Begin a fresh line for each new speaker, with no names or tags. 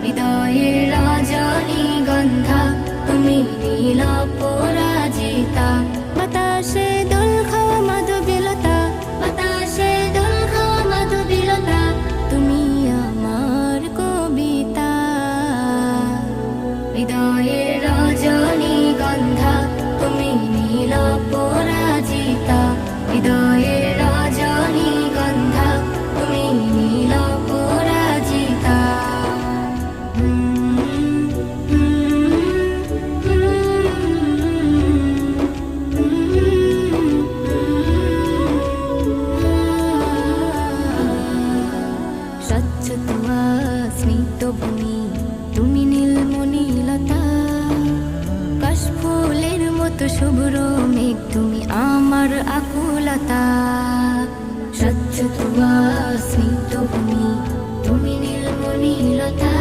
হৃদয়ের রজনীগন্ধা তুমি নীল পরাজিতা। বাতাসে দোল খাওয়া মাধবীলতা, বাতাসে দোল খাওয়া মাধবীলতা, তুমি আমার কবিতা। হৃদয়ের রজনীগন্ধা তুমি নীল পরাজিতা। হৃদয়ের রজনীগন্ধা তুমি নীল পরাজিতা। স্বচ্ছ তুয়া স্মিত ভূমি তুমি নীলমণিলতা। কাশফুলের মতো শুভ্র মেঘ তুমি আমার আকুলতা। স্বচ্ছ তুয়া স্মিত ভূমি তুমি নীলমণিলতা।